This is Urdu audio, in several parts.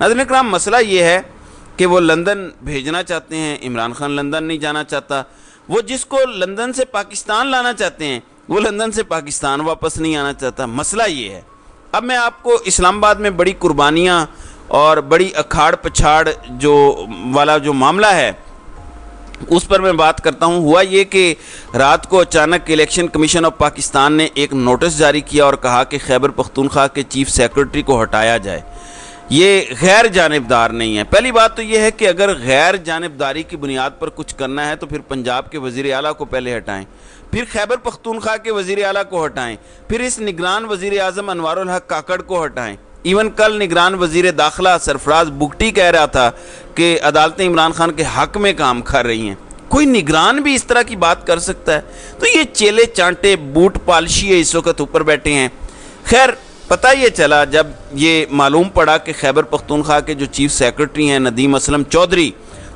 ناظرین کرام مسئلہ یہ ہے کہ وہ لندن بھیجنا چاہتے ہیں، عمران خان لندن نہیں جانا چاہتا، وہ جس کو لندن سے پاکستان لانا چاہتے ہیں وہ لندن سے پاکستان واپس نہیں آنا چاہتا۔ مسئلہ یہ ہے۔ اب میں آپ کو اسلام آباد میں بڑی قربانیاں اور بڑی اکھاڑ پچھاڑ جو معاملہ ہے اس پر میں بات کرتا ہوں۔ ہوا یہ کہ رات کو اچانک الیکشن کمیشن آف پاکستان نے ایک نوٹس جاری کیا اور کہا کہ خیبر پختونخوا کے چیف سیکرٹری کو ہٹایا جائے۔ یہ غیر جانبدار نہیں ہے۔ پہلی بات تو یہ ہے کہ اگر غیر جانبداری کی بنیاد پر کچھ کرنا ہے تو پھر پنجاب کے وزیر اعلیٰ کو پہلے ہٹائیں، پھر خیبر پختونخوا کے وزیر اعلیٰ کو ہٹائیں، پھر اس نگران وزیر اعظم انوار الحق کاکڑ کو ہٹائیں۔ ایون کل نگران وزیر داخلہ سرفراز بگٹی کہہ رہا تھا کہ عدالتیں عمران خان کے حق میں کام کر رہی ہیں۔ کوئی نگران بھی اس طرح کی بات کر سکتا ہے؟ تو یہ چیلے چانٹے بوٹ پالشی اس وقت اوپر بیٹھے ہیں۔ خیر پتہ یہ چلا جب یہ معلوم پڑا کہ خیبر پختونخوا کے جو چیف سیکرٹری ہیں ندیم اسلم چودھری،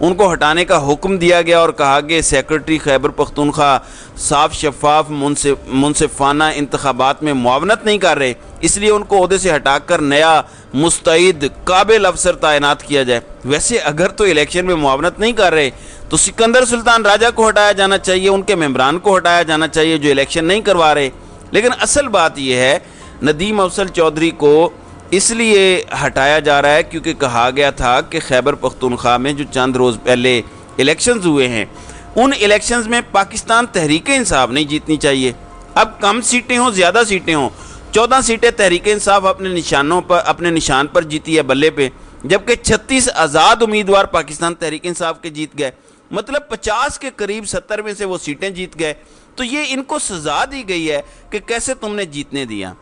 ان کو ہٹانے کا حکم دیا گیا اور کہا کہ سیکرٹری خیبر پختونخوا صاف شفاف منصفانہ انتخابات میں معاونت نہیں کر رہے، اس لیے ان کو عہدے سے ہٹا کر نیا مستعد قابل افسر تعینات کیا جائے۔ ویسے اگر تو الیکشن میں معاونت نہیں کر رہے تو سکندر سلطان راجہ کو ہٹایا جانا چاہیے، ان کے ممبران کو ہٹایا جانا چاہیے جو الیکشن نہیں کروا رہے۔ لیکن اصل بات یہ ہے ندیم افضل چودھری کو اس لیے ہٹایا جا رہا ہے کیونکہ کہا گیا تھا کہ خیبر پختونخوا میں جو چند روز پہلے الیکشنز ہوئے ہیں ان الیکشنز میں پاکستان تحریک انصاف نہیں جیتنی چاہیے۔ اب کم سیٹیں ہوں زیادہ سیٹیں ہوں، 14 سیٹیں تحریک انصاف اپنے نشان پر جیتی ہے بلے پہ، جبکہ 36 آزاد امیدوار پاکستان تحریک انصاف کے جیت گئے، مطلب 50 کے قریب 70 میں سے وہ سیٹیں جیت گئے۔ تو یہ ان کو سزا دی گئی ہے کہ کیسے تم نے جیتنے دیا۔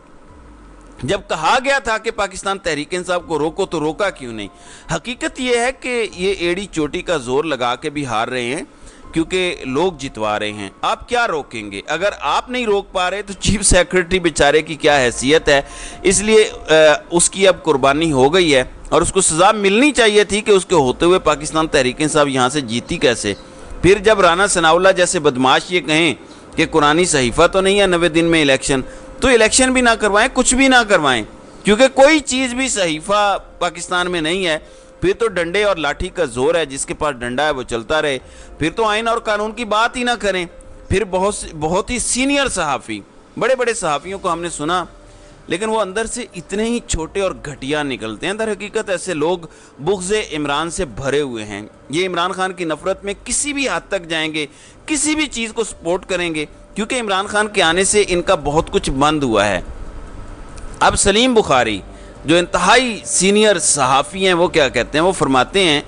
جب کہا گیا تھا کہ پاکستان تحریک انصاف کو روکو تو روکا کیوں نہیں؟ حقیقت یہ ہے کہ یہ ایڑی چوٹی کا زور لگا کے بھی ہار رہے ہیں کیونکہ لوگ جتوا رہے ہیں۔ آپ کیا روکیں گے؟ اگر آپ نہیں روک پا رہے تو چیف سیکرٹری بیچارے کی کیا حیثیت ہے؟ اس لیے اس کی اب قربانی ہو گئی ہے اور اس کو سزا ملنی چاہیے تھی کہ اس کے ہوتے ہوئے پاکستان تحریک انصاف یہاں سے جیتی کیسے؟ پھر جب رانا ثناء اللہ جیسے بدماش یہ کہیں کہ قرآنی صحیفہ تو نہیں ہے 90 دن میں الیکشن، تو الیکشن بھی نہ کروائیں، کچھ بھی نہ کروائیں، کیونکہ کوئی چیز بھی صحیفہ پاکستان میں نہیں ہے۔ پھر تو ڈنڈے اور لاٹھی کا زور ہے، جس کے پاس ڈنڈا ہے وہ چلتا رہے، پھر تو آئین اور قانون کی بات ہی نہ کریں۔ پھر بہت ہی سینئر صحافی، بڑے بڑے صحافیوں کو ہم نے سنا، لیکن وہ اندر سے اتنے ہی چھوٹے اور گھٹیا نکلتے ہیں۔ در حقیقت ایسے لوگ بغض عمران سے بھرے ہوئے ہیں، یہ عمران خان کی نفرت میں کسی بھی حد تک جائیں گے، کسی بھی چیز کو سپورٹ کریں گے، کیونکہ عمران خان کے آنے سے ان کا بہت کچھ بند ہوا ہے۔ اب سلیم بخاری جو انتہائی سینئر صحافی ہیں وہ کیا کہتے ہیں؟ وہ فرماتے ہیں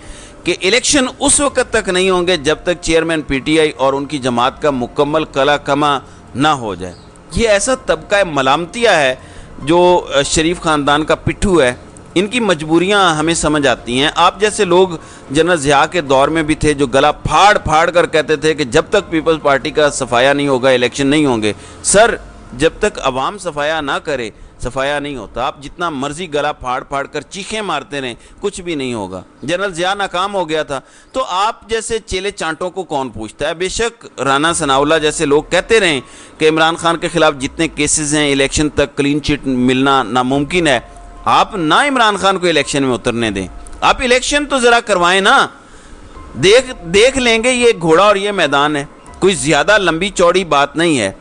کہ الیکشن اس وقت تک نہیں ہوں گے جب تک چیئرمین پی ٹی آئی اور ان کی جماعت کا مکمل قلع کما نہ ہو جائے۔ یہ ایسا طبقہ ملامتیہ ہے جو شریف خاندان کا پٹھو ہے، ان کی مجبوریاں ہمیں سمجھ آتی ہیں۔ آپ جیسے لوگ جنرل ضیاء کے دور میں بھی تھے جو گلا پھاڑ پھاڑ کر کہتے تھے کہ جب تک پیپلز پارٹی کا صفایا نہیں ہوگا الیکشن نہیں ہوں گے۔ سر جب تک عوام صفایا نہ کرے صفایا نہیں ہوتا، آپ جتنا مرضی گلا پھاڑ پھاڑ کر چیخیں مارتے رہیں کچھ بھی نہیں ہوگا۔ جنرل ضیاء ناکام ہو گیا تھا تو آپ جیسے چیلے چانٹوں کو کون پوچھتا ہے؟ بے شک رانا ثناء اللہ جیسے لوگ کہتے رہیں کہ عمران خان کے خلاف جتنے کیسز ہیں الیکشن تک کلین چٹ ملنا ناممکن ہے، آپ نہ عمران خان کو الیکشن میں اترنے دیں، آپ الیکشن تو ذرا کروائیں نا۔ دیکھ لیں گے، یہ گھوڑا اور یہ میدان ہے، کوئی زیادہ لمبی چوڑی بات نہیں ہے۔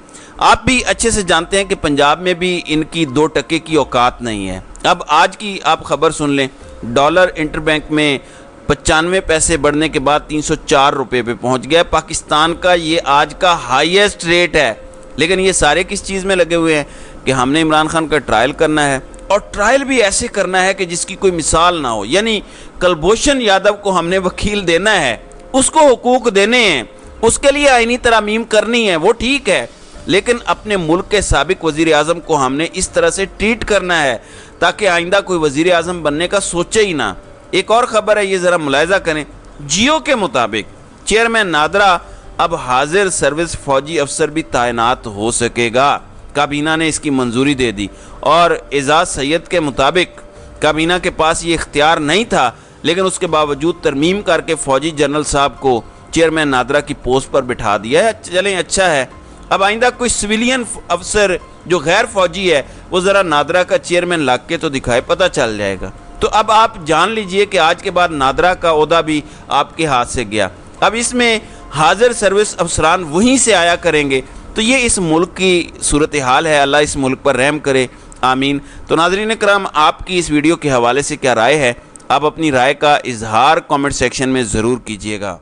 آپ بھی اچھے سے جانتے ہیں کہ پنجاب میں بھی ان کی 2 ٹکے کی اوقات نہیں ہے۔ اب آج کی آپ خبر سن لیں، ڈالر انٹر بینک میں 95 پیسے بڑھنے کے بعد 304 روپے پہ پہنچ گیا۔ پاکستان کا یہ آج کا ہائیسٹ ریٹ ہے، لیکن یہ سارے کس چیز میں لگے ہوئے ہیں کہ ہم نے عمران خان کا ٹرائل کرنا ہے، اور ٹرائل بھی ایسے کرنا ہے کہ جس کی کوئی مثال نہ ہو۔ یعنی کلبھوشن یادو کو ہم نے وکیل دینا ہے، اس کو حقوق دینے ہیں، اس کے لیے آئینی ترامیم کرنی ہے، وہ ٹھیک ہے، لیکن اپنے ملک کے سابق وزیر اعظم کو ہم نے اس طرح سے ٹریٹ کرنا ہے تاکہ آئندہ کوئی وزیر اعظم بننے کا سوچے ہی نہ۔ ایک اور خبر ہے، یہ ذرا ملاحظہ کریں، جیو کے مطابق چیئرمین نادرا اب حاضر سروس فوجی افسر بھی تعینات ہو سکے گا۔ کابینہ نے اس کی منظوری دے دی، اور اعزاز سید کے مطابق کابینہ کے پاس یہ اختیار نہیں تھا، لیکن اس کے باوجود ترمیم کر کے فوجی جنرل صاحب کو چیئرمین نادرا کی پوسٹ پر بٹھا دیا ہے۔ چلیں اچھا ہے، اب آئندہ کوئی سویلین افسر جو غیر فوجی ہے وہ ذرا نادرا کا چیئرمین لگ کے تو دکھائے، پتہ چل جائے گا۔ تو اب آپ جان لیجئے کہ آج کے بعد نادرا کا عہدہ بھی آپ کے ہاتھ سے گیا. اب اس میں حاضر سروس افسران وہیں سے آیا کریں گے. تو یہ اس ملک کی صورتحال ہے. اللہ اس ملک پر رحم کرے, آمین. تو ناظرین کرام, آپ کی اس ویڈیو کے حوالے سے کیا رائے ہے؟ آپ اپنی رائے کا اظہار کامنٹ سیکشن میں ضرور کیجیے گا.